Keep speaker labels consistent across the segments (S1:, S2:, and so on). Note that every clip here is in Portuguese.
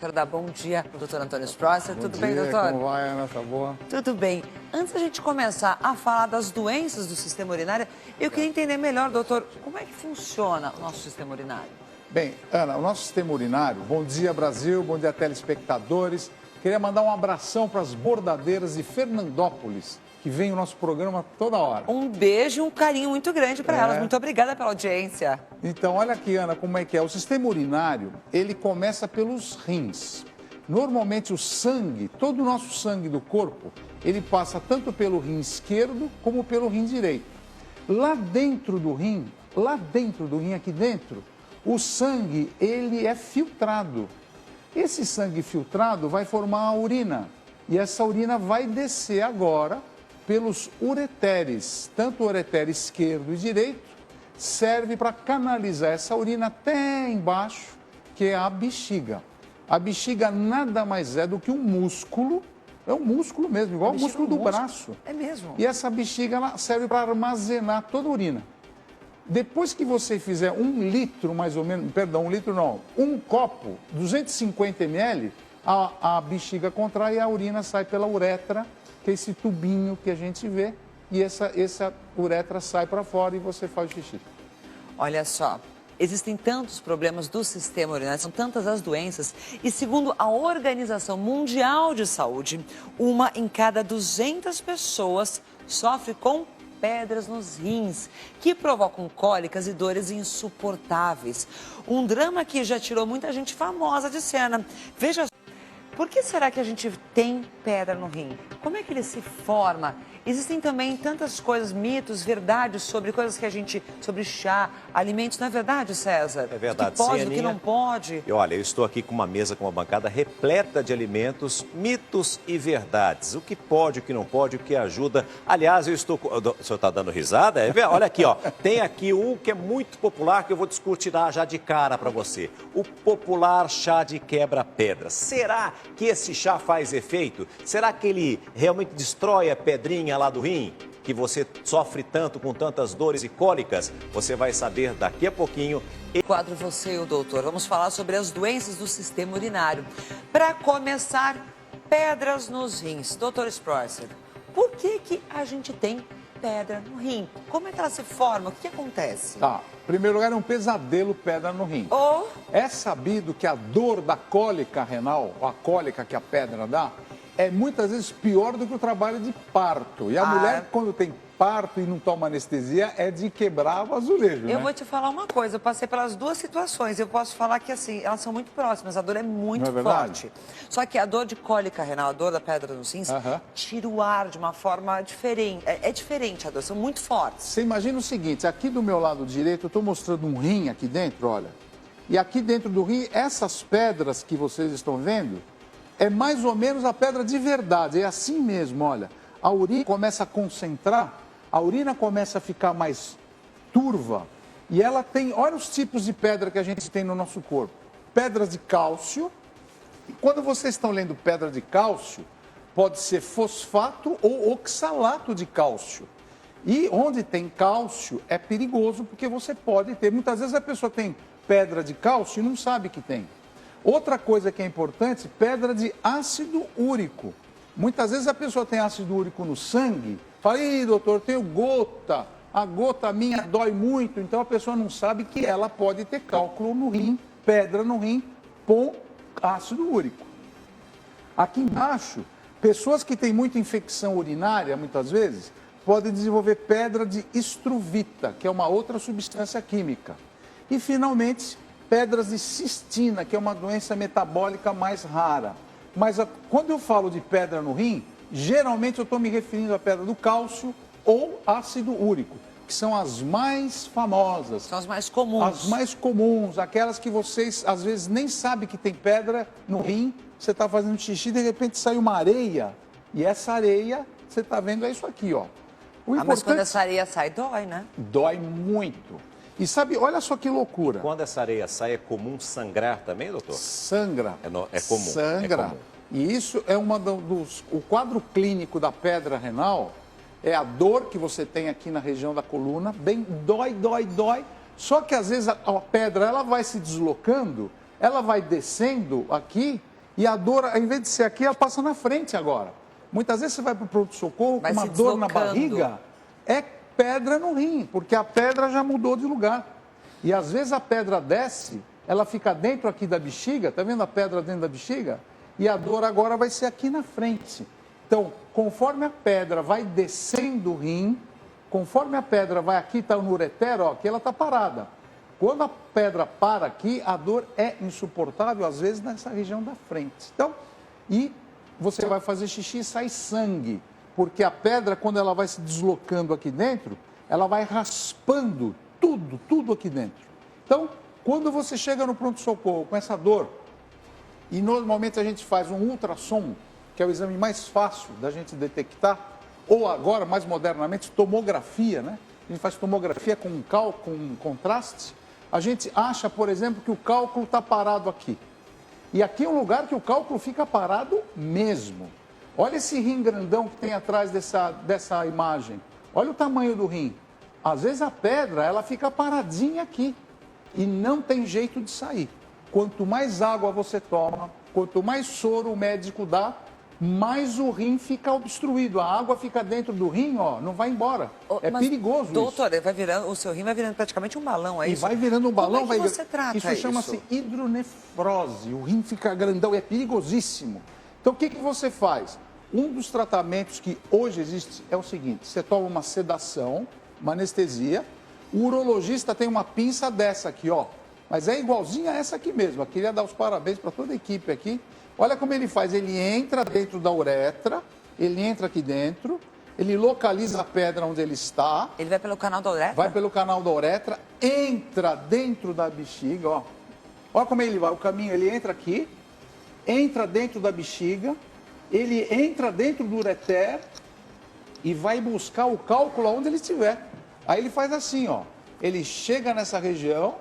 S1: Quero dar bom dia ao doutor Antônio Sprosser. Tudo bem, doutor?
S2: Como vai, Ana? Tá boa?
S1: Tudo bem. Antes da gente começar a falar das doenças do sistema urinário, eu queria entender melhor, doutor, como é que funciona o nosso sistema urinário?
S2: Bem, Ana, o nosso sistema urinário, bom dia Brasil, bom dia telespectadores. Queria mandar um abração para as bordadeiras de Fernandópolis, que vem o nosso programa toda hora.
S1: Um beijo e um carinho muito grande para elas. Muito obrigada pela audiência.
S2: Então, olha aqui, Ana, como é que é. O sistema urinário, ele começa pelos rins. Normalmente o sangue, todo o nosso sangue do corpo, ele passa tanto pelo rim esquerdo como pelo rim direito. Lá dentro do rim, aqui dentro, o sangue, ele é filtrado. Esse sangue filtrado vai formar a urina. E essa urina vai descer agora pelos ureteres, tanto o uretere esquerdo e direito, serve para canalizar essa urina até embaixo, que é a bexiga. A bexiga nada mais é do que um músculo, é um músculo mesmo, igual o músculo do braço.
S1: É mesmo?
S2: E essa bexiga ela serve para armazenar toda a urina. Depois que você fizer 1 litro, mais ou menos, perdão, 1 litro não, um copo, 250 ml, a bexiga contrai e a urina sai pela uretra, que é esse tubinho que a gente vê, e essa uretra sai para fora e você faz xixi.
S1: Olha só, existem tantos problemas do sistema urinário, são tantas as doenças, e segundo a Organização Mundial de Saúde, 1 em cada 200 pessoas sofre com pedras nos rins, que provocam cólicas e dores insuportáveis. Um drama que já tirou muita gente famosa de cena. Veja, por que será que a gente tem pedra no rim? Como é que ele se forma? Existem também tantas coisas, mitos, verdades sobre coisas que a gente... sobre chá, alimentos, não é verdade, César?
S3: É verdade,
S1: o que pode,
S3: sim,
S1: o que não pode.
S3: E olha, eu estou aqui com uma mesa, com uma bancada repleta de alimentos, mitos e verdades. O que pode, o que não pode, o que ajuda. Aliás, eu estou... O senhor está dando risada? Olha aqui, ó. Tem aqui um que é muito popular, que eu vou discutir já de cara para você. O popular chá de quebra-pedras. Será que esse chá faz efeito? Será que ele realmente destrói a pedrinha lá do rim, que você sofre tanto, com tantas dores e cólicas? Você vai saber daqui a pouquinho.
S1: Quadro Você e o Doutor, vamos falar sobre as doenças do sistema urinário. Para começar, pedras nos rins. Doutor Sprosser, por que a gente tem pedra no rim? Como é que ela se forma? O que acontece?
S2: Tá, em primeiro lugar é um pesadelo pedra no rim. É sabido que a dor da cólica renal, a cólica que a pedra dá, é muitas vezes pior do que o trabalho de parto. E a mulher, quando tem parto e não toma anestesia, é de quebrar o azulejo,
S1: Eu vou te falar uma coisa, eu passei pelas duas situações. Eu posso falar que, assim, elas são muito próximas, a dor é muito forte. Só que a dor de cólica renal, a dor da pedra nos rins, tira o ar de uma forma diferente. É diferente a dor, são muito fortes.
S2: Você imagina o seguinte, aqui do meu lado direito, eu estou mostrando um rim aqui dentro, olha. E aqui dentro do rim, essas pedras que vocês estão vendo, é mais ou menos a pedra de verdade, é assim mesmo, olha. A urina começa a concentrar, a urina começa a ficar mais turva e ela tem, olha os tipos de pedra que a gente tem no nosso corpo. Pedras de cálcio, e quando vocês estão lendo pedra de cálcio, pode ser fosfato ou oxalato de cálcio. E onde tem cálcio é perigoso porque você pode ter, muitas vezes a pessoa tem pedra de cálcio e não sabe que tem. Outra coisa que é importante, pedra de ácido úrico. Muitas vezes a pessoa tem ácido úrico no sangue, fala, ih, doutor, eu tenho gota, a gota minha dói muito, então a pessoa não sabe que ela pode ter cálculo no rim, pedra no rim, com ácido úrico. Aqui embaixo, pessoas que têm muita infecção urinária, muitas vezes, podem desenvolver pedra de estruvita, que é uma outra substância química. E, finalmente, pedras de cistina, que é uma doença metabólica mais rara. Mas quando eu falo de pedra no rim, geralmente eu estou me referindo à pedra do cálcio ou ácido úrico, que são as mais famosas.
S1: São as mais comuns.
S2: As mais comuns, aquelas que vocês às vezes nem sabem que tem pedra no rim, você está fazendo xixi, de repente sai uma areia, e essa areia, você está vendo, é isso aqui, ó.
S1: Mas quando essa areia sai, dói, né?
S2: Dói muito. E sabe, olha só que loucura.
S3: Quando essa areia sai, é comum sangrar também, doutor?
S2: Sangra.
S3: É comum.
S2: Sangra.
S3: É comum.
S2: E isso é o quadro clínico da pedra renal, é a dor que você tem aqui na região da coluna, bem dói, dói, dói. Só que às vezes a pedra ela vai se deslocando, ela vai descendo aqui E a dor, ao invés de ser aqui, ela passa na frente agora. Muitas vezes você vai para o pronto-socorro com uma dor na barriga, é pedra no rim, porque a pedra já mudou de lugar. E às vezes a pedra desce, ela fica dentro aqui da bexiga, tá vendo a pedra dentro da bexiga? E a dor agora vai ser aqui na frente. Então, conforme a pedra vai descendo o rim, conforme a pedra vai aqui, está no ureter, ó, aqui ela está parada. Quando a pedra para aqui, a dor é insuportável, às vezes nessa região da frente. Então, e você vai fazer xixi e sai sangue, porque a pedra, quando ela vai se deslocando aqui dentro, ela vai raspando tudo aqui dentro. Então, quando você chega no pronto-socorro com essa dor, e normalmente a gente faz um ultrassom, que é o exame mais fácil da gente detectar, ou agora, mais modernamente, tomografia, né? A gente faz tomografia com contraste. A gente acha, por exemplo, que o cálculo está parado aqui. E aqui é um lugar que o cálculo fica parado mesmo. Olha esse rim grandão que tem atrás dessa imagem. Olha o tamanho do rim. Às vezes a pedra, ela fica paradinha aqui e não tem jeito de sair. Quanto mais água você toma, quanto mais soro o médico dá, mais o rim fica obstruído. A água fica dentro do rim, ó, não vai embora. É perigoso
S1: doutor,
S2: isso.
S1: o seu rim vai virando praticamente um balão, é isso?
S2: E vai virando um balão.
S1: Como é que você trata
S2: isso? Chama-se hidronefrose. O rim fica grandão, é perigosíssimo. Então, o que você faz? Um dos tratamentos que hoje existe é o seguinte: você toma uma sedação, uma anestesia, o urologista tem uma pinça dessa aqui, ó, mas é igualzinha a essa aqui mesmo. Eu queria dar os parabéns para toda a equipe aqui. Olha como ele faz, ele entra dentro da uretra, ele entra aqui dentro, ele localiza a pedra onde ele está.
S1: Ele vai pelo canal da uretra?
S2: Vai pelo canal da uretra, entra dentro da bexiga, ó. Olha como ele vai, o caminho, ele entra aqui, entra dentro da bexiga, ele entra dentro do ureter e vai buscar o cálculo onde ele estiver. Aí ele faz assim, ó, ele chega nessa região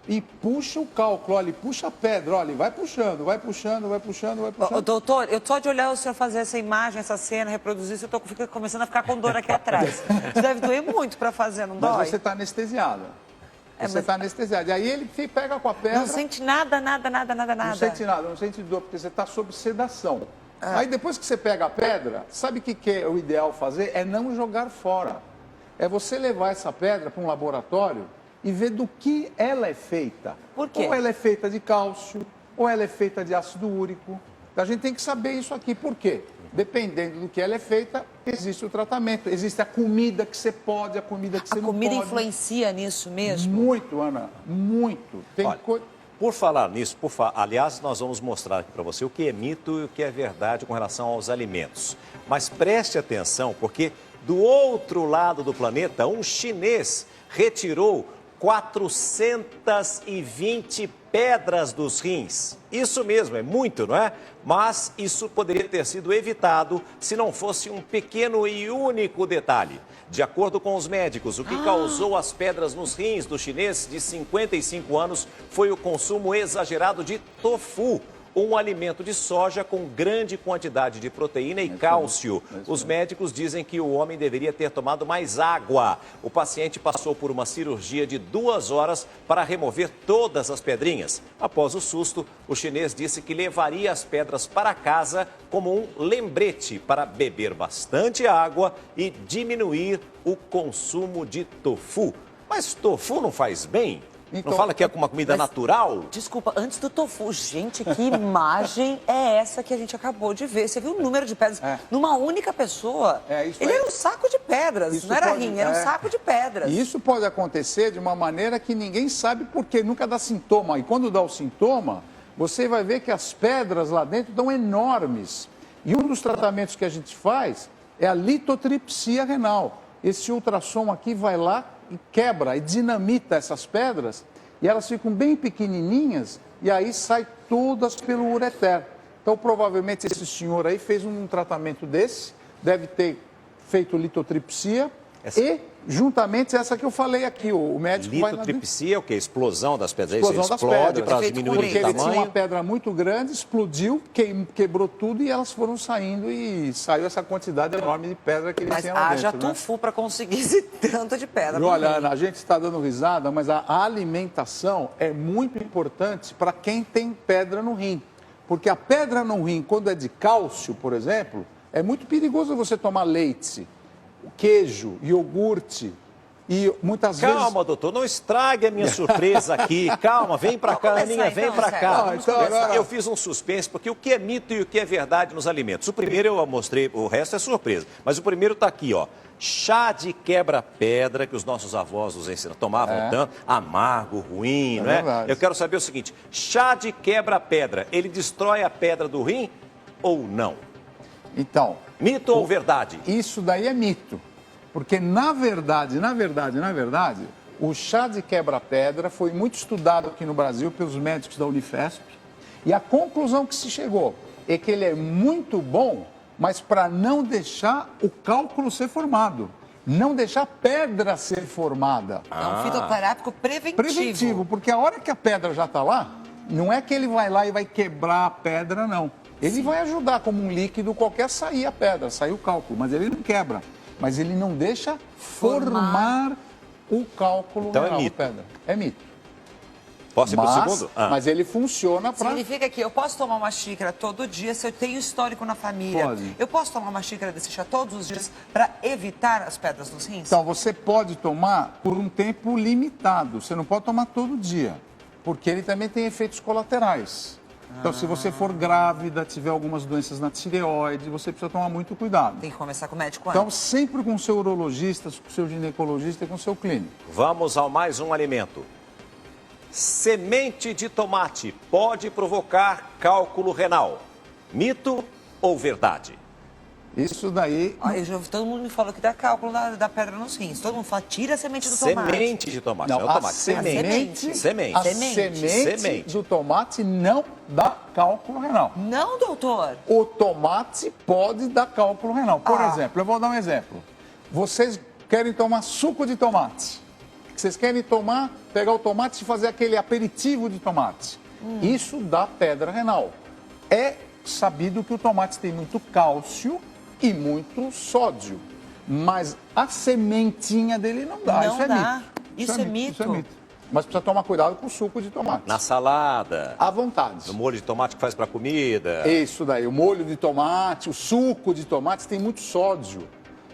S2: e puxa o cálculo, olha, ele puxa a pedra, olha, ele vai puxando, vai puxando, vai puxando, vai puxando.
S1: Doutor, eu só de olhar o senhor fazer essa imagem, essa cena, reproduzir isso, eu estou começando a ficar com dor aqui atrás. Isso deve doer muito para fazer, não dói?
S2: Mas você está anestesiada. Você está anestesiada. E aí ele pega com a pedra...
S1: Não sente nada.
S2: Não sente nada, não sente dor, porque você está sob sedação. Aí depois que você pega a pedra, sabe o que é o ideal fazer? É não jogar fora. É você levar essa pedra para um laboratório e ver do que ela é feita.
S1: Por quê?
S2: Ou ela é feita de cálcio, ou ela é feita de ácido úrico. A gente tem que saber isso aqui. Por quê? Dependendo do que ela é feita, existe o tratamento. Existe a comida que você pode, a comida que você não pode.
S1: A comida influencia nisso mesmo?
S2: Muito, Ana, muito. Tem
S3: Por falar nisso, aliás, nós vamos mostrar aqui para você o que é mito e o que é verdade com relação aos alimentos. Mas preste atenção, porque do outro lado do planeta, um chinês retirou 420 pedras dos rins. Isso mesmo, é muito, não é? Mas isso poderia ter sido evitado se não fosse um pequeno e único detalhe. De acordo com os médicos, o que causou as pedras nos rins do chinês de 55 anos foi o consumo exagerado de tofu, um alimento de soja com grande quantidade de proteína e cálcio. Os médicos dizem que o homem deveria ter tomado mais água. O paciente passou por uma cirurgia de 2 horas para remover todas as pedrinhas. Após o susto, o chinês disse que levaria as pedras para casa como um lembrete para beber bastante água e diminuir o consumo de tofu. Mas tofu não faz bem? Então, não fala que é uma comida natural?
S1: Desculpa, antes do tofu, gente, que imagem é essa que a gente acabou de ver? Você viu o número de pedras numa única pessoa? Ele era um saco de pedras, isso não era rim, era um saco de pedras.
S2: E isso pode acontecer de uma maneira que ninguém sabe por quê, nunca dá sintoma. E quando dá o sintoma, você vai ver que as pedras lá dentro estão enormes. E um dos tratamentos que a gente faz é a litotripsia renal. Esse ultrassom aqui vai lá e quebra e dinamita essas pedras e elas ficam bem pequenininhas e aí sai todas pelo ureter. Então, provavelmente, esse senhor aí fez um tratamento desse, deve ter feito litotripsia e, juntamente, essa que eu falei aqui, o médico vai...
S3: Litotripsia é o quê? Explosão das pedras?
S2: Explosão das pedras.
S3: Para diminuir o tamanho?
S2: Porque ele tinha uma pedra muito grande, explodiu, quebrou tudo e elas foram saindo e saiu essa quantidade enorme de pedra que ele tinha lá dentro.
S1: Mas haja tofu para conseguir esse tanto de pedra.
S2: E olha, Ana, a gente está dando risada, mas a alimentação é muito importante para quem tem pedra no rim. Porque a pedra no rim, quando é de cálcio, por exemplo, é muito perigoso você tomar leite, queijo, iogurte e muitas vezes...
S3: Calma, doutor, não estrague a minha surpresa aqui. Calma, vem pra cá, Aninha, vem
S1: então,
S3: pra
S1: sério.
S3: cá.
S2: Não, então, agora-
S3: Eu fiz um suspense, porque o que é mito e o que é verdade nos alimentos? O primeiro eu mostrei, o resto é surpresa. Mas o primeiro tá aqui, ó. Chá de quebra-pedra, que os nossos avós nos ensinam, tomavam tanto, amargo, ruim, não é?
S2: verdade.
S3: Eu quero saber o seguinte, chá de quebra-pedra, ele destrói a pedra do rim ou não?
S2: Então,
S3: Mito ou verdade?
S2: isso daí é mito. Porque, na verdade, o chá de quebra-pedra foi muito estudado aqui no Brasil pelos médicos da Unifesp. E a conclusão que se chegou é que ele é muito bom, mas para não deixar o cálculo ser formado. Não deixar a pedra ser formada.
S1: É um fitoterápico preventivo.
S2: Preventivo, porque a hora que a pedra já está lá, não é que ele vai lá e vai quebrar a pedra, não. Ele vai ajudar como um líquido qualquer sair a pedra, sair o cálculo, mas ele não quebra. Mas ele não deixa formar o cálculo
S3: Então é
S2: renal,
S3: mito.
S2: pedra. É mito.
S3: Posso ir pro segundo?
S2: Mas ele funciona para...
S1: Significa que eu posso tomar uma xícara todo dia se eu tenho histórico na família.
S2: Pode.
S1: Eu posso tomar uma xícara desse chá todos os dias para evitar as pedras nos rins?
S2: Então, você pode tomar por um tempo limitado. Você não pode tomar todo dia, porque ele também tem efeitos colaterais. Então, se você for grávida, tiver algumas doenças na tireoide, você precisa tomar muito cuidado.
S1: Tem que começar com o médico antes.
S2: Então, sempre com o seu urologista, com o seu ginecologista e com o seu clínico.
S3: Vamos ao mais um alimento. Semente de tomate pode provocar cálculo renal. Mito ou verdade?
S2: Isso daí...
S1: Ó, todo mundo me falou que dá cálculo da pedra nos rins. Todo mundo fala, tira a semente do tomate.
S3: Semente de tomate,
S2: Não,
S3: não é o tomate.
S1: semente.
S3: Semente.
S2: A
S1: Semente.
S2: semente do tomate não dá cálculo renal.
S1: Não, doutor.
S2: O tomate pode dar cálculo renal. Por
S1: Ah.
S2: exemplo, eu vou dar um exemplo. Vocês querem tomar suco de tomate. Vocês querem pegar o tomate e fazer aquele aperitivo de tomate. Isso dá pedra renal. É sabido que o tomate tem muito cálcio e muito sódio. Mas a sementinha dele não dá.
S1: Não
S2: isso é
S1: dá.
S2: mito.
S1: Isso é mito.
S2: Isso é mito. Mas precisa tomar cuidado com o suco de tomate.
S3: Na salada,
S2: À vontade.
S3: no molho de tomate que faz para comida.
S2: Isso daí, o molho de tomate, o suco de tomate tem muito sódio.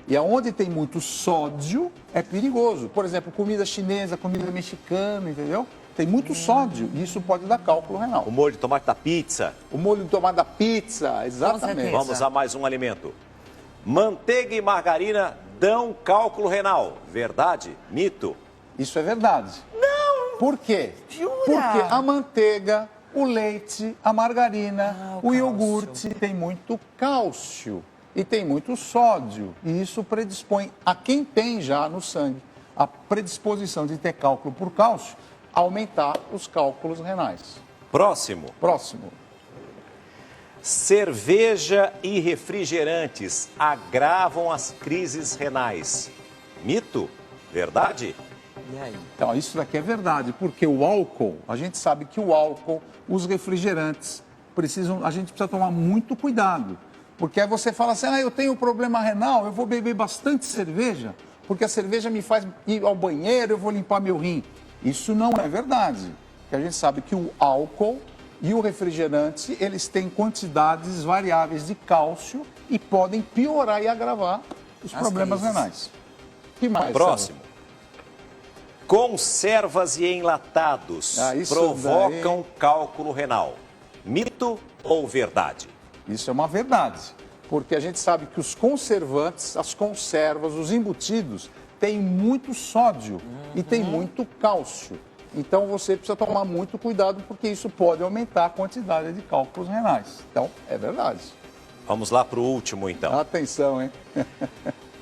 S2: E aonde tem muito sódio é perigoso. Por exemplo, comida chinesa, comida mexicana, entendeu? Tem muito sódio e isso pode dar cálculo renal.
S3: O molho de tomate da pizza.
S2: O molho de tomate da pizza, exatamente.
S1: certeza.
S3: Vamos a mais um alimento. Manteiga e margarina dão cálculo renal. Verdade? Mito?
S2: Isso é verdade. Não! Por quê?
S1: Jura?
S2: Porque a manteiga, o leite, a margarina,
S1: o
S2: o iogurte tem muito cálcio e tem muito sódio. E isso predispõe a quem tem já no sangue a predisposição de ter cálculo por cálcio, aumentar os cálculos renais.
S3: Próximo.
S2: Próximo.
S3: Cerveja e refrigerantes agravam as crises renais. Mito? Verdade?
S1: E aí?
S2: Então, isso daqui é verdade, porque o álcool, a gente sabe que o álcool, os refrigerantes, a gente precisa tomar muito cuidado. Porque aí você fala assim, eu tenho problema renal, eu vou beber bastante cerveja, porque a cerveja me faz ir ao banheiro, eu vou limpar meu rim. Isso não é verdade. Porque a gente sabe que o álcool e o refrigerante, eles têm quantidades variáveis de cálcio e podem piorar e agravar os problemas
S1: crises.
S2: renais. Que mais?
S3: Próximo. Conservas e enlatados
S2: Isso
S3: provocam cálculo renal. Mito ou verdade?
S2: Isso é uma verdade, porque a gente sabe que os conservantes, as conservas, os embutidos, têm muito sódio e tem muito cálcio. Então você precisa tomar muito cuidado, porque isso pode aumentar a quantidade de cálculos renais. Então, é verdade.
S3: Vamos lá para o último, então.
S2: Atenção, hein?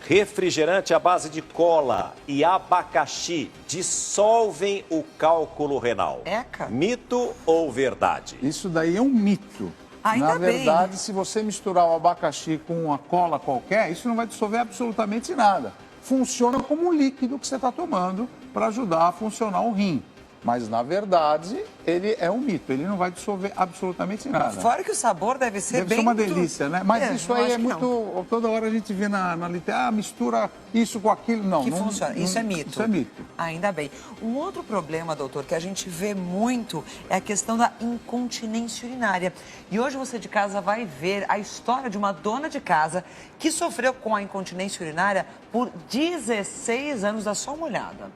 S3: Refrigerante à base de cola e abacaxi dissolvem o cálculo renal.
S1: Eca.
S3: Mito ou verdade?
S2: Isso daí é um mito.
S1: Ainda
S2: Na
S1: bem.
S2: verdade, se você misturar o abacaxi com uma cola qualquer, isso não vai dissolver absolutamente nada. Funciona como um líquido que você está tomando para ajudar a funcionar o rim. Mas, na verdade, ele é um mito. Ele não vai dissolver absolutamente nada.
S1: Fora que o sabor deve ser
S2: Deve
S1: bem...
S2: ser uma delícia, né? Mas isso aí é muito...
S1: Não.
S2: Toda hora a gente vê na literatura, mistura isso com aquilo. Não,
S1: Que
S2: não
S1: funciona. Isso é mito.
S2: Isso é mito.
S1: Ainda bem. Um outro problema, doutor, que a gente vê muito é a questão da incontinência urinária. E hoje você de casa vai ver a história de uma dona de casa que sofreu com a incontinência urinária por 16 anos. Dá só uma olhada.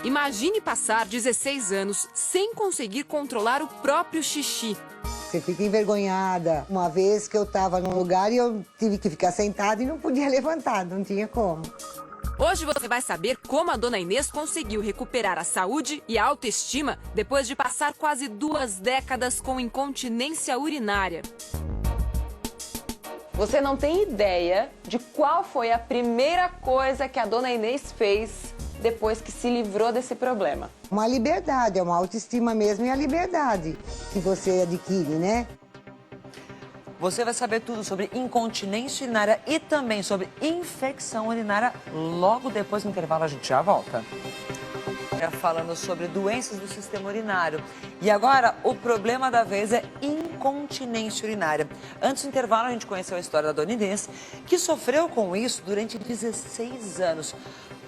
S4: Imagine passar 16 anos sem conseguir controlar o próprio xixi.
S5: Você fica envergonhada. Uma vez que eu estava num lugar e eu tive que ficar sentada e não podia levantar, não tinha como.
S4: Hoje você vai saber como a dona Inês conseguiu recuperar a saúde e a autoestima depois de passar quase 2 décadas com incontinência urinária.
S6: Você não tem ideia de qual foi a primeira coisa que a dona Inês fez depois que se livrou desse problema.
S5: Uma liberdade, é uma autoestima mesmo e a liberdade que você adquire, né?
S1: Você vai saber tudo sobre incontinência urinária e também sobre infecção urinária logo depois do intervalo. A gente já volta. Falando sobre doenças do sistema urinário. E agora, o problema da vez é incontinência urinária. Antes do intervalo, a gente conheceu a história da dona Inês, que sofreu com isso durante 16 anos.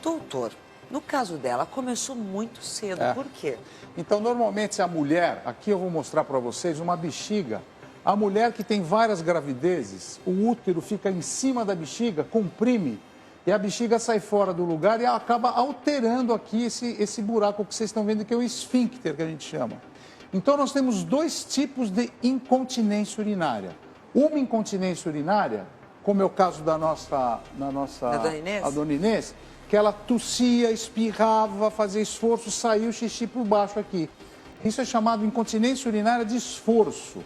S1: Doutor, no caso dela, começou muito cedo. Por quê?
S2: Então, normalmente, a mulher, aqui eu vou mostrar para vocês uma bexiga. A mulher que tem várias gravidezes, o útero fica em cima da bexiga, comprime, e a bexiga sai fora do lugar e ela acaba alterando aqui esse buraco que vocês estão vendo, que é o esfíncter, que a gente chama. Então, nós temos 2 tipos de incontinência urinária. Uma incontinência urinária, como é o caso da dona Inês, que ela tossia, espirrava, fazia esforço, saía o xixi por baixo aqui. Isso é chamado incontinência urinária de esforço.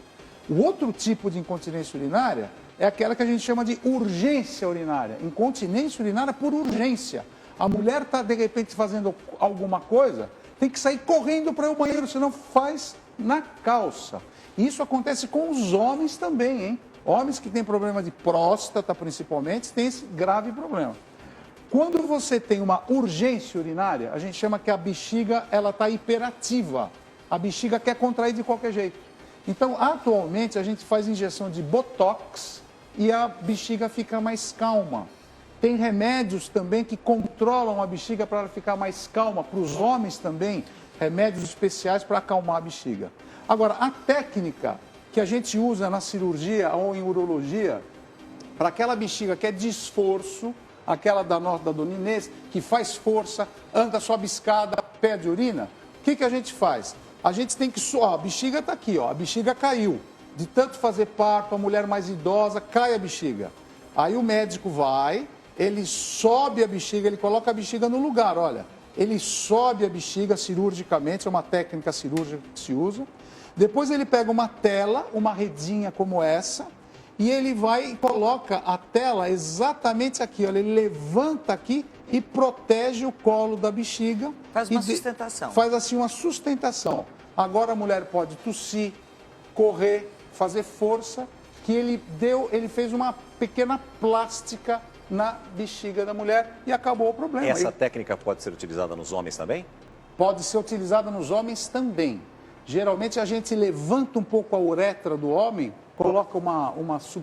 S2: O outro tipo de incontinência urinária é aquela que a gente chama de urgência urinária. Incontinência urinária por urgência. A mulher está, de repente, fazendo alguma coisa, tem que sair correndo para o banheiro, senão faz na calça. E isso acontece com os homens também, hein? Homens que têm problema de próstata, principalmente, têm esse grave problema. Quando você tem uma urgência urinária, a gente chama que a bexiga está hiperativa. A bexiga quer contrair de qualquer jeito. Então, atualmente, a gente faz injeção de botox e a bexiga fica mais calma. Tem remédios também que controlam a bexiga para ela ficar mais calma. Para os homens também, remédios especiais para acalmar a bexiga. Agora, a técnica que a gente usa na cirurgia ou em urologia, para aquela bexiga que é de esforço, aquela da dona Inês, que faz força, anda, sobe escada, pede urina, o que a gente faz? A gente tem que... a bexiga está aqui, a bexiga caiu. De tanto fazer parto, a mulher mais idosa, cai a bexiga. Aí o médico vai, ele sobe a bexiga, ele coloca a bexiga no lugar, olha. Ele sobe a bexiga cirurgicamente, é uma técnica cirúrgica que se usa. Depois ele pega uma tela, uma redinha como essa, e ele vai e coloca a tela exatamente aqui, olha, ele levanta aqui e protege o colo da bexiga.
S1: Faz uma sustentação.
S2: Faz assim uma sustentação. Agora a mulher pode tossir, correr, fazer força, que ele fez uma pequena plástica na bexiga da mulher e acabou o problema.
S3: Essa técnica pode ser utilizada nos homens também?
S2: Pode ser utilizada nos homens também. Geralmente a gente levanta um pouco a uretra do homem, coloca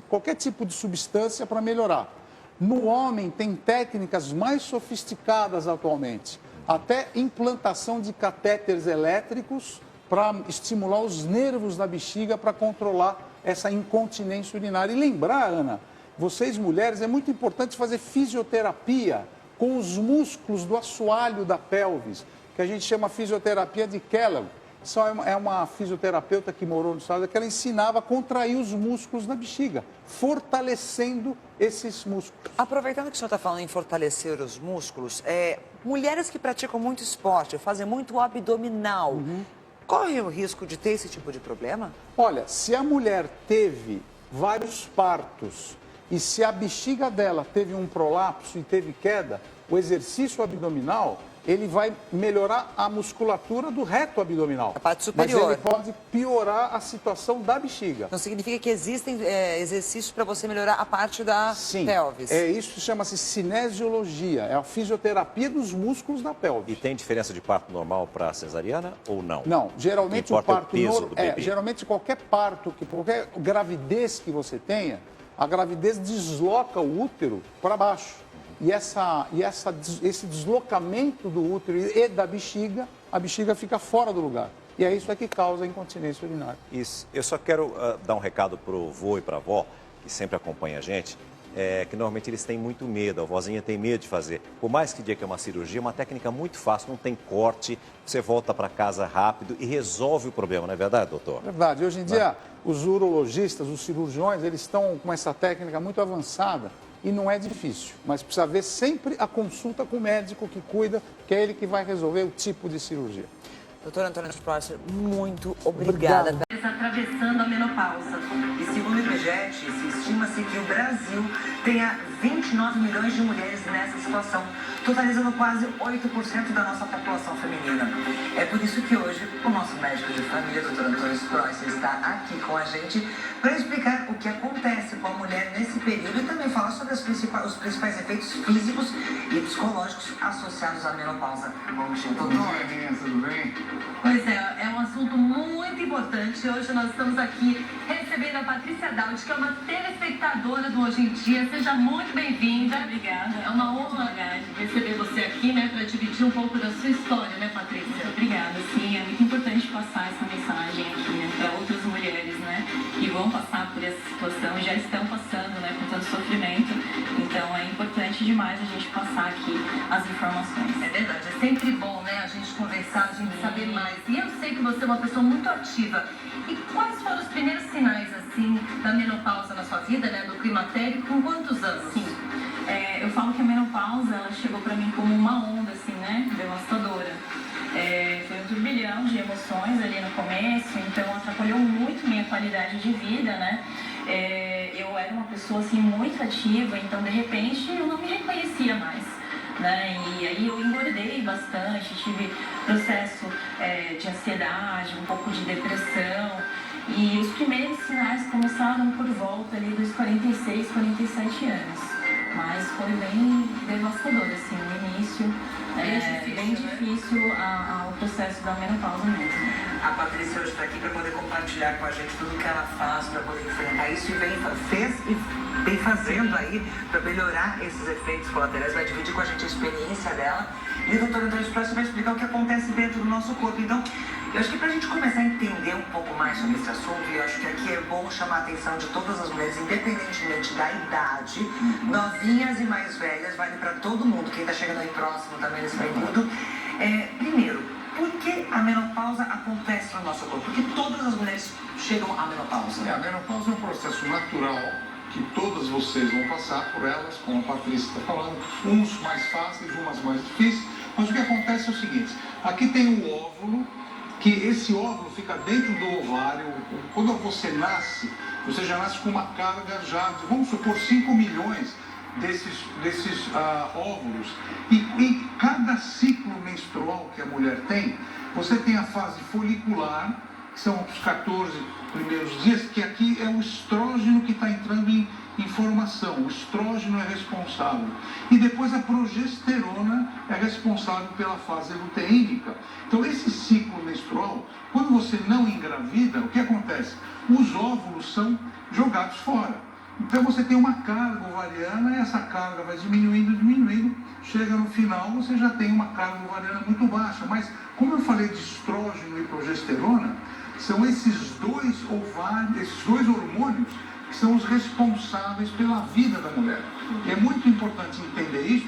S2: qualquer tipo de substância para melhorar. No homem tem técnicas mais sofisticadas atualmente, até implantação de catéteres elétricos para estimular os nervos da bexiga para controlar essa incontinência urinária. E lembrar, Ana, vocês mulheres, é muito importante fazer fisioterapia com os músculos do assoalho da pelvis, que a gente chama fisioterapia de Kellogg. Isso é uma fisioterapeuta que morou nos Estados Unidos, que ela ensinava a contrair os músculos da bexiga, fortalecendo esses músculos.
S1: Aproveitando que o senhor está falando em fortalecer os músculos, mulheres que praticam muito esporte, fazem muito abdominal, correm o risco de ter esse tipo de problema?
S2: Olha, se a mulher teve vários partos e se a bexiga dela teve um prolapso e teve queda, o exercício abdominal, ele vai melhorar a musculatura do reto abdominal.
S1: A parte superior.
S2: Mas ele pode piorar a situação da bexiga.
S1: Então significa que existem exercícios para você melhorar a parte da pelvis.
S2: Isso chama-se cinesiologia, é a fisioterapia dos músculos da pelve.
S3: E tem diferença de parto normal para cesariana ou não?
S2: Não, geralmente o parto
S3: geralmente
S2: qualquer parto, qualquer gravidez que você tenha, a gravidez desloca o útero para baixo. E esse deslocamento do útero e da bexiga, a bexiga fica fora do lugar. E é isso que causa a incontinência urinária.
S3: Isso. Eu só quero dar um recado para o vô e para a avó, que sempre acompanha a gente, que normalmente eles têm muito medo, a vozinha tem medo de fazer. Por mais que diga que é uma cirurgia, é uma técnica muito fácil, não tem corte, você volta para casa rápido e resolve o problema, não é verdade, doutor?
S2: Verdade. Hoje em dia, os urologistas, os cirurgiões, eles estão com essa técnica muito avançada e não é difícil. Mas precisa ver sempre a consulta com o médico que cuida, que é ele que vai resolver o tipo de cirurgia.
S1: Doutor Antônio Prosser, muito obrigada.
S7: Atravessando a menopausa.
S8: E segundo o IBGE, estima-se que o Brasil tenha 29 milhões de mulheres nessa situação, totalizando quase 8% da nossa população feminina. É por isso que hoje o nosso médico de família, Dr. Antônio Prosser, está aqui com a gente para explicar o que acontece com a mulher nesse período e também falar sobre os principais efeitos físicos e psicológicos associados à menopausa. Bom dia, doutor.
S9: Bom dia, tudo bem?
S7: Pois é um assunto muito importante. Hoje nós estamos aqui recebendo a Patrícia Daud, que é uma telespectadora do Hoje em Dia. Seja muito bem-vinda. Obrigada. É uma honra receber você aqui, né, para dividir um pouco da sua história, né, Patrícia?
S10: Muito obrigada. Sim, é muito importante passar essa mensagem aqui, né, para outras mulheres, né, que vão passar por essa situação e já estão passando, né, com tanto sofrimento. Então é importante demais a gente passar aqui as informações.
S7: É verdade, é sempre bom, né, a gente conversar, a gente saber mais. E eu sei que você é uma pessoa muito ativa. E quais foram os primeiros sinais, assim, da menopausa na sua vida, né, do climatério, com quantos anos?
S10: Sim. Eu falo que a menopausa, ela chegou para mim como uma onda, assim, né, devastadora. Foi um turbilhão de emoções ali no começo, então atrapalhou muito minha qualidade de vida, né. Eu era uma pessoa, assim, muito ativa, então, de repente, eu não me reconhecia mais, né, e aí eu engordei bastante, tive processo de ansiedade, um pouco de depressão, e os primeiros sinais começaram por volta ali dos 46, 47 anos. Mas foi bem devastador, assim, no início, bem difícil o processo da menopausa mesmo.
S8: A Patrícia hoje está aqui para poder compartilhar com a gente tudo o que ela faz para poder enfrentar isso e vem fazendo aí para melhorar esses efeitos colaterais, vai dividir com a gente a experiência dela. E o doutor Antônio Prosser vai explicar o que acontece dentro do nosso corpo. Então, eu acho que para a gente começar a entender um pouco mais sobre esse assunto, e eu acho que aqui é bom chamar a atenção de todas as mulheres, independentemente da idade, novinhas e mais velhas, vale para todo mundo, quem está chegando aí próximo também nesse período. Primeiro, por que a menopausa acontece no nosso corpo? Por que todas as mulheres chegam à menopausa?
S9: A menopausa é um processo natural que todas vocês vão passar por elas, como a Patrícia está falando, uns mais fáceis, umas mais difíceis, mas o que acontece é o seguinte, aqui tem o óvulo, que esse óvulo fica dentro do ovário. Quando você nasce, você já nasce com uma carga já, vamos supor, 5 milhões desses óvulos. E em cada ciclo menstrual que a mulher tem, você tem a fase folicular, que são os 14 primeiros dias, que aqui é o estrógeno que está entrando em formação. O estrógeno é responsável. E depois a progesterona é responsável pela fase luteínica. Então, esse ciclo menstrual, quando você não engravida, o que acontece? Os óvulos são jogados fora. Então, você tem uma carga ovariana e essa carga vai diminuindo. Chega no final, você já tem uma carga ovariana muito baixa. Mas, como eu falei de estrógeno e progesterona, são esses dois hormônios que são os responsáveis pela vida da mulher. E é muito importante entender isso,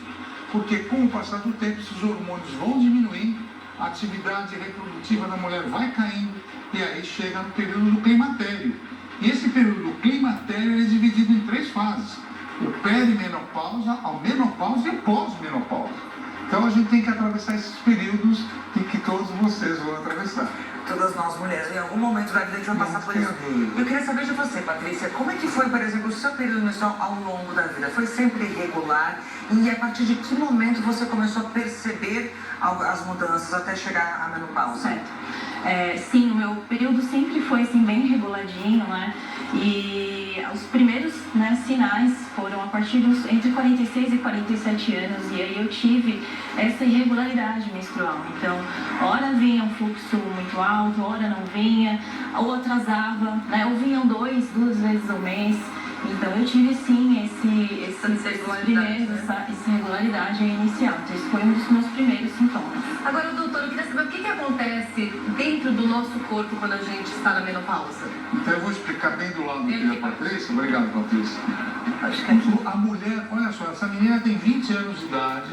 S9: porque com o passar do tempo, esses hormônios vão diminuindo, a atividade reprodutiva da mulher vai caindo, e aí chega no período do climatério. E esse período do climatério é dividido em 3 fases: o perimenopausa, a menopausa e a pós-menopausa. Então a gente tem que atravessar esses períodos em que todos vocês vão atravessar.
S8: Todas nós mulheres, em algum momento da vida a gente vai passar por isso. Eu queria saber de você, Patrícia, como é que foi, por exemplo, o seu período menstrual ao longo da vida? Foi sempre irregular? E a partir de que momento você começou a perceber as mudanças até chegar à menopausa?
S10: Certo. Sim, o meu período sempre foi assim, bem reguladinho, né? E os primeiros, né, sinais foram a partir entre 46 e 47 anos. E aí eu tive essa irregularidade menstrual. Então, ora vinha um fluxo muito alto, ora não vinha, ou atrasava, né? Ou vinham duas vezes ao mês. Então eu tive sim essa irregularidade inicial. Então esse foi um dos meus primeiros sintomas.
S7: Agora, doutor, eu queria saber o que acontece dentro do nosso corpo quando a gente está na menopausa.
S9: Então eu vou explicar bem do lado aqui da Patrícia. Obrigado, Patrícia.
S7: Acho que aqui.
S9: A mulher, olha só, essa menina tem 20 anos de idade,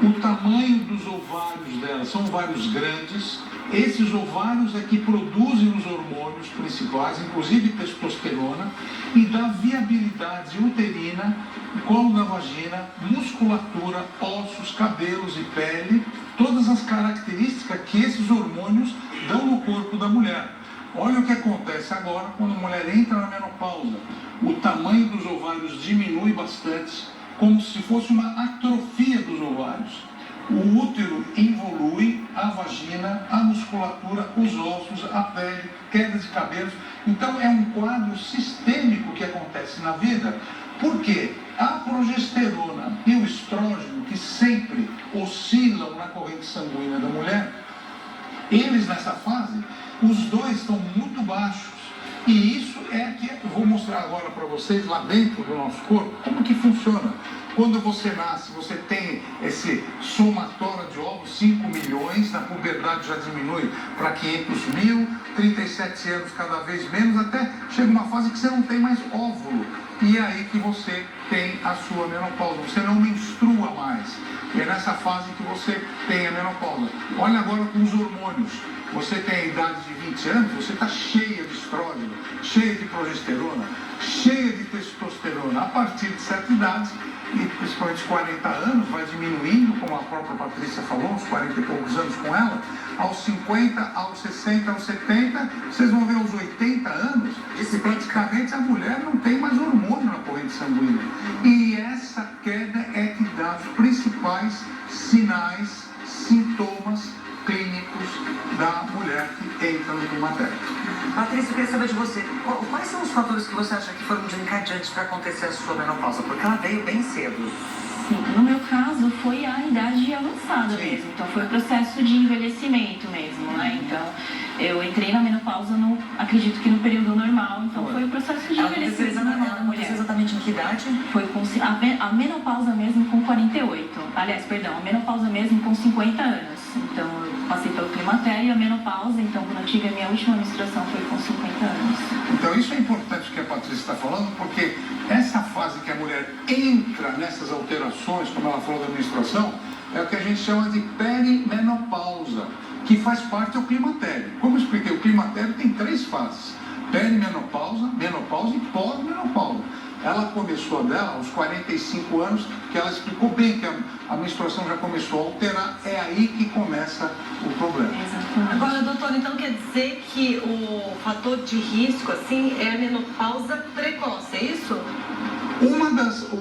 S9: o tamanho dos ovários dela são ovários grandes. Esses ovários é que produzem os hormônios principais, inclusive testosterona, e dá viabilidade uterina, colo da vagina, musculatura, ossos, cabelos e pele, todas as características que esses hormônios dão no corpo da mulher. Olha o que acontece agora quando a mulher entra na menopausa. O tamanho dos ovários diminui bastante, como se fosse uma atrofia dos ovários. O útero involui, a vagina, a musculatura, os ossos, a pele, queda de cabelos. Então é um quadro sistêmico que acontece na vida. Por quê? A progesterona e o estrógeno, que sempre oscilam na corrente sanguínea da mulher, eles nessa fase, os dois estão muito baixos. E isso é que eu vou mostrar agora para vocês lá dentro do nosso corpo, como que funciona. Quando você nasce, você tem esse somatório de ovos, 5 milhões, na puberdade já diminui para 500 mil, 37 anos cada vez menos, até chega uma fase que você não tem mais óvulo. E é aí que você tem a sua menopausa, você não menstrua mais. E é nessa fase que você tem a menopausa. Olha agora com os hormônios. Você tem a idade de 20 anos, você está cheia de estrógeno, cheia de progesterona, cheia de testosterona. A partir de certa idade, e principalmente 40 anos, vai diminuindo, como a própria Patrícia falou, uns 40 e poucos anos com ela, aos 50, aos 60, aos 70, vocês vão ver aos 80 anos, e praticamente a mulher não tem mais hormônio na corrente sanguínea. E essa queda é que dá os principais sinais, sintomas clínicos da mulher que entra no climatério.
S8: Patrícia, eu queria saber de você, quais são os fatores que você acha que foram desencadeantes para acontecer a sua menopausa? Porque ela veio bem cedo.
S10: Sim, no meu caso foi a idade avançada mesmo, então foi o processo de envelhecimento mesmo, né? Então eu entrei na menopausa, acredito que no período normal, então foi o processo de envelhecimento da mulher.
S8: Exatamente em que idade?
S10: Foi com a menopausa mesmo com 48, aliás, perdão, a menopausa mesmo com 50 anos. Então eu passei pelo climatério e a menopausa, então quando eu tive a minha última menstruação foi com 50 anos.
S9: Então isso é importante que a Patrícia está falando, porque essa fase que a mulher entra nessas alterações, como ela falou da menstruação, é o que a gente chama de perimenopausa, que faz parte do climatério. Como eu expliquei, o climatério tem 3 fases: perimenopausa, menopausa e pós-menopausa. Ela começou dela aos 45 anos, que ela explicou bem que a menstruação já começou a alterar, é aí que começa o problema.
S7: Agora, doutor, então quer dizer que o fator de risco, assim, é a menopausa precoce, é isso?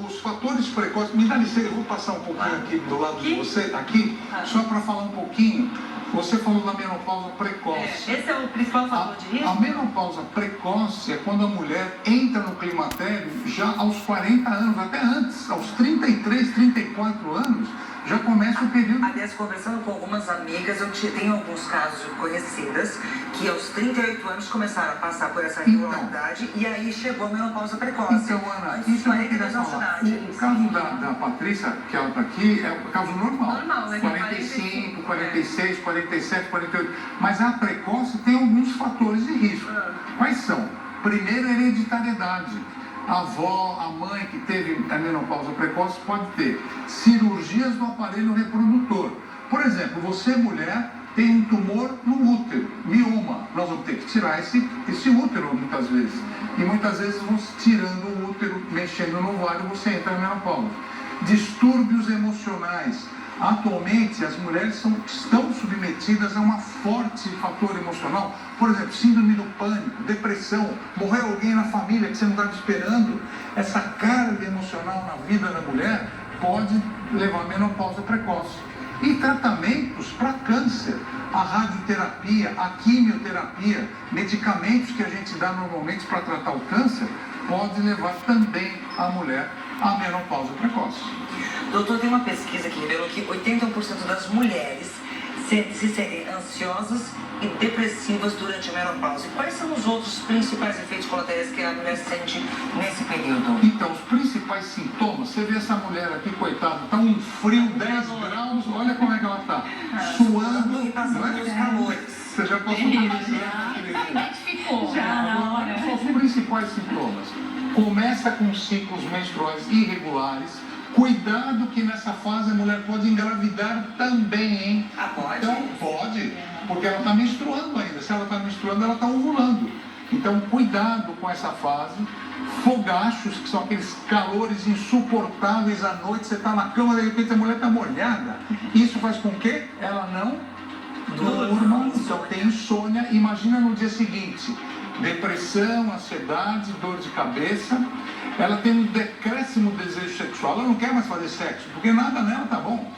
S9: Os fatores precoces, me dá licença, eu vou passar um pouquinho aqui do lado de você, aqui, só para falar um pouquinho. Você falou da menopausa precoce.
S7: Esse é o principal fator de risco?
S9: A menopausa precoce é quando a mulher entra no climatério já aos 40 anos, até antes, aos 33, 34 anos, já começa o período.
S8: Aliás, conversando com algumas amigas, eu tenho alguns casos de conhecidas que aos 38 anos começaram a passar por essa irregularidade e aí chegou a menopausa precoce.
S9: Então, Ana, isso é o que eu queria falar. O caso da Patrícia, que ela está aqui, é o caso normal.
S7: Normal, né?
S9: 45, 46, 47, 48. Mas a precoce tem alguns fatores de risco. Quais são? Primeiro, hereditariedade. A avó, a mãe que teve a menopausa precoce pode ter cirurgias do aparelho reprodutor. Por exemplo, você, mulher, tem um tumor no útero, mioma. Nós vamos ter que tirar esse útero muitas vezes. E muitas vezes vão tirando o útero, mexendo no ovário, você entra na menopausa. Distúrbios emocionais. Atualmente, as mulheres estão submetidas a um forte fator emocional. Por exemplo, síndrome do pânico, depressão, morreu alguém na família que você não estava esperando. Essa carga emocional na vida da mulher pode levar à menopausa precoce. E tratamentos para câncer, a radioterapia, a quimioterapia, medicamentos que a gente dá normalmente para tratar o câncer, pode levar também a mulher à menopausa precoce.
S8: Doutor, tem uma pesquisa que revelou que 81% das mulheres se sentem ansiosas e depressivas durante a menopausa. E quais são os outros principais efeitos colaterais que a mulher sente nesse período?
S9: Então, os principais sintomas, você vê essa mulher aqui, coitada, tá um frio, 10 graus, olha como é que ela tá, suando
S8: E passando os calores.
S9: Você já passou por isso?
S10: Já identificou. Já na hora.
S9: Quais são os principais sintomas? Começa com ciclos menstruais irregulares. Cuidado que nessa fase a mulher pode engravidar também, hein?
S8: Ah, pode?
S9: Então, pode, porque ela está menstruando ainda. Se ela está menstruando, ela está ovulando. Então, cuidado com essa fase. Fogachos, que são aqueles calores insuportáveis à noite. Você está na cama, de repente a mulher está molhada. Isso faz com que ela não durma, então tem insônia. Imagina no dia seguinte, depressão, ansiedade, dor de cabeça. Ela tem um decréscimo desejo sexual, ela não quer mais fazer sexo, porque nada nela tá bom.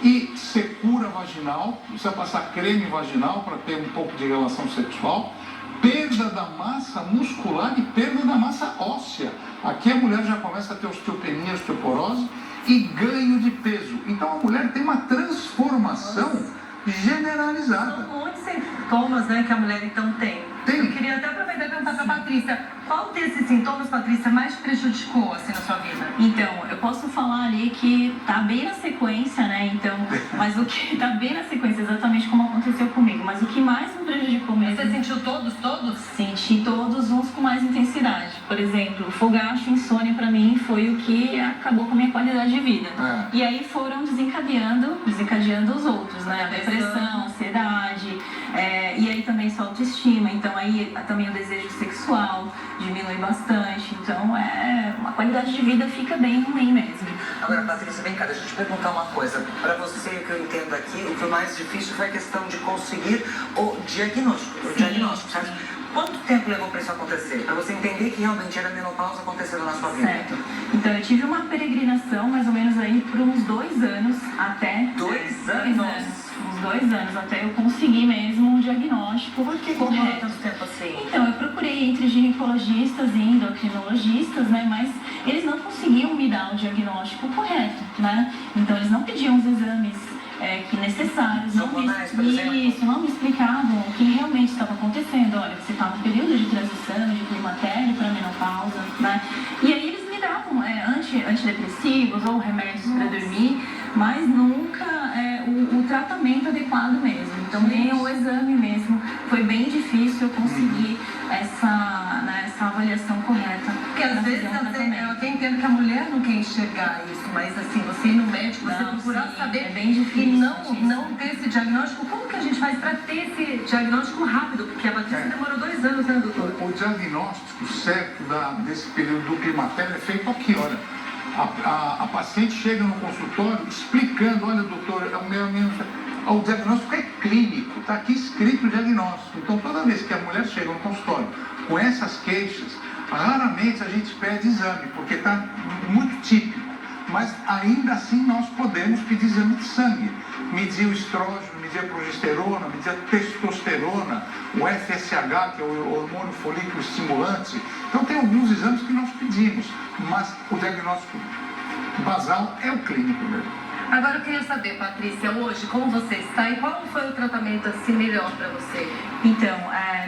S9: E secura vaginal, precisa passar creme vaginal para ter um pouco de relação sexual. Perda da massa muscular e perda da massa óssea. Aqui a mulher já começa a ter osteopenia, osteoporose e ganho de peso. Então a mulher tem uma transformação generalizada.
S7: São muitos sintomas, né, que a mulher então tem. Eu queria até aproveitar e perguntar para a Patrícia, qual desses sintomas, Patrícia, mais prejudicou assim na sua vida?
S10: Então, eu posso falar ali que tá bem na sequência, né? Então, mas o que tá bem na sequência, exatamente como aconteceu comigo. Mas o que mais me prejudicou mesmo...
S7: Você sentiu todos?
S10: Senti todos, uns com mais intensidade. Por exemplo, fogacho, insônia pra mim foi o que acabou com a minha qualidade de vida. E aí foram desencadeando os outros, né? A depressão, ansiedade, e aí também sua autoestima. Então aí também o desejo sexual diminui bastante. Então a qualidade de vida fica bem ruim mesmo.
S8: Agora, Patrícia, vem cá, deixa eu te perguntar uma coisa. Para você, que eu entendo aqui, o que foi mais difícil foi a questão de conseguir o diagnóstico. Certo? Quanto tempo levou para isso acontecer? Para você entender que realmente era menopausa acontecendo na sua vida?
S10: Certo. Então eu tive uma peregrinação mais ou menos aí por uns 2 anos até...
S8: 2 anos?
S10: Uns 2 anos até eu conseguir mesmo um diagnóstico.
S8: Por que demorou tanto tempo assim?
S10: Então, eu procurei entre ginecologistas e endocrinologistas, né? Mas eles não conseguiam me dar o diagnóstico correto, né? Então, eles não pediam os exames necessários, não me explicavam o que realmente estava acontecendo. Olha, você está no período de transição, de climatério para menopausa, né? E aí eles me davam antidepressivos ou remédios para dormir, mas nunca o tratamento adequado mesmo. Então, nem o exame mesmo. Foi bem difícil eu conseguir essa avaliação correta.
S7: Porque às vezes eu até entendo que a mulher não quer enxergar isso, mas assim, você ir no médico, você procurar saber
S10: é bem difícil,
S7: e não ter esse diagnóstico, como que a gente faz para ter esse diagnóstico rápido? Porque a Patrícia demorou 2 anos, né, doutor?
S9: O diagnóstico certo desse período do climatério é feito aqui, olha. A paciente chega no consultório explicando, olha, doutor, o diagnóstico é clínico, está aqui escrito o diagnóstico. Então, toda vez que a mulher chega no consultório com essas queixas, raramente a gente pede exame, porque está muito típico. Mas, ainda assim, nós podemos pedir exame de sangue. Medir o estrógeno, medir a progesterona, medir a testosterona, o FSH, que é o hormônio folículo estimulante. Então, tem alguns exames que nós pedimos, mas o diagnóstico basal é o clínico mesmo.
S7: Agora eu queria saber, Patrícia, hoje, como você está e qual foi o tratamento assim melhor para você?
S10: Então,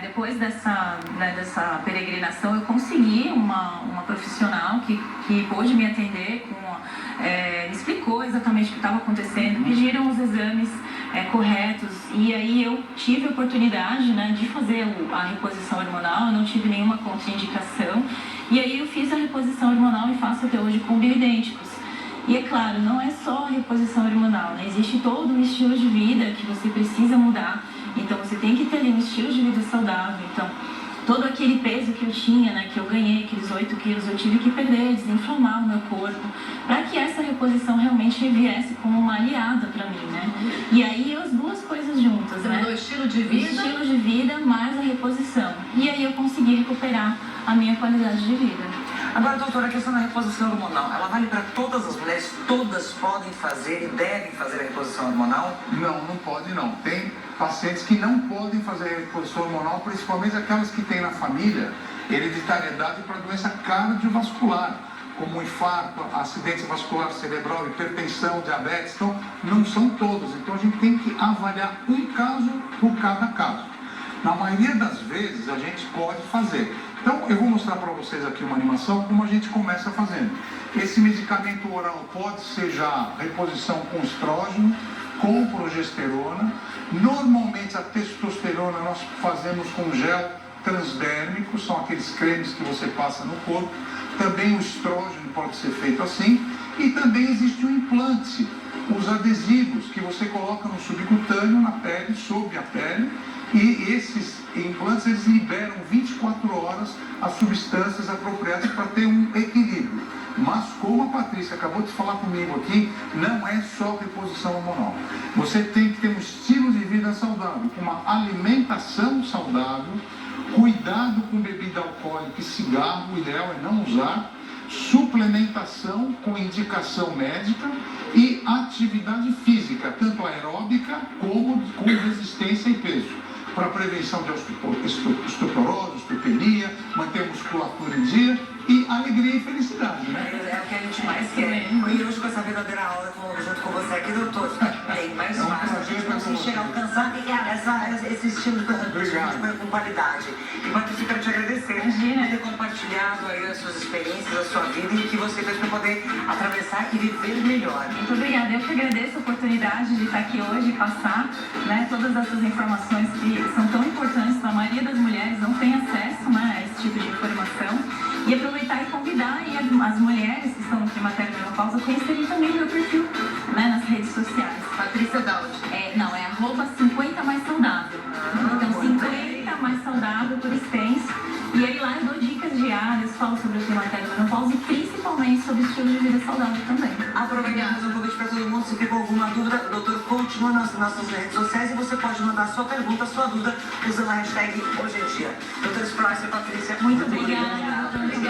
S10: depois dessa peregrinação, eu consegui uma profissional que pôde me atender, me explicou exatamente o que estava acontecendo, pediram os exames corretos, e aí eu tive a oportunidade, né, de fazer a reposição hormonal. Eu não tive nenhuma contraindicação, e aí eu fiz a reposição hormonal e faço até hoje com bioidênticos. E é claro, não é só a reposição hormonal, né? Existe todo um estilo de vida que você precisa mudar. Então você tem que ter ali um estilo de vida saudável. Então, todo aquele peso que eu tinha, né, que eu ganhei, aqueles 8 quilos, eu tive que perder, desinflamar o meu corpo, para que essa reposição realmente viesse como uma aliada para mim, né? E aí as duas coisas juntas, né?
S7: O estilo de vida?
S10: O estilo de vida mais a reposição. E aí eu consegui recuperar a minha qualidade de vida.
S8: Agora, doutora, a questão da reposição hormonal, ela vale para todas as mulheres? Todas podem fazer e devem fazer a reposição hormonal?
S9: Não, não pode não. Tem pacientes que não podem fazer a reposição hormonal, principalmente aquelas que têm na família hereditariedade para doença cardiovascular, como infarto, acidente vascular cerebral, hipertensão, diabetes. Então, não são todos. Então, a gente tem que avaliar um caso por cada caso. Na maioria das vezes, a gente pode fazer. Então, eu vou mostrar para vocês aqui uma animação como a gente começa fazendo. Esse medicamento oral pode ser já reposição com estrógeno, com progesterona. Normalmente, a testosterona nós fazemos com gel transdérmico, são aqueles cremes que você passa no corpo. Também o estrógeno pode ser feito assim. E também existe o implante, os adesivos que você coloca no subcutâneo, na pele, sob a pele. E esses implantes, eles liberam 24 horas as substâncias apropriadas para ter um equilíbrio. Mas, como a Patrícia acabou de falar comigo aqui, não é só reposição hormonal. Você tem que ter um estilo de vida saudável, uma alimentação saudável, cuidado com bebida alcoólica e cigarro, o ideal é não usar, suplementação com indicação médica e atividade física, tanto aeróbica como com resistência e peso, para prevenção de osteoporose, osteopenia, manter a musculatura em dia e alegria e felicidade, né?
S8: É o que a gente mais quer. E hoje com essa verdadeira aula junto com você aqui, doutor, fica bem mais fácil. A gente conseguir chegar a alcançar esse estilo com qualidade. E Patrícia, eu quero te agradecer por ter compartilhado aí as suas experiências, a sua vida e o que você fez para poder atravessar e viver melhor.
S10: Muito obrigada. Eu que agradeço a oportunidade de estar aqui hoje e passar, né, todas essas informações que são tão importantes para a maioria das mulheres, não tem acesso, né, a esse tipo de informação. E aproveitar e convidar aí as mulheres que estão no climatério e menopausa a conhecerem também o meu perfil, né, nas redes sociais.
S8: Patrícia Daud.
S10: Não, é @50 mais saudável. Então, 50 mais saudável por extenso. E aí lá eu dou dicas diárias, falo sobre o climatério e menopausa e principalmente sobre o estilo de vida saudável também.
S8: Aproveitamos um convite para todo mundo. Se ficou alguma dúvida, o doutor continua nas nossas redes sociais e você pode mandar sua pergunta, sua dúvida, usando a hashtag Hoje em Dia. Doutor Explorar, Patrícia,
S10: Muito obrigada.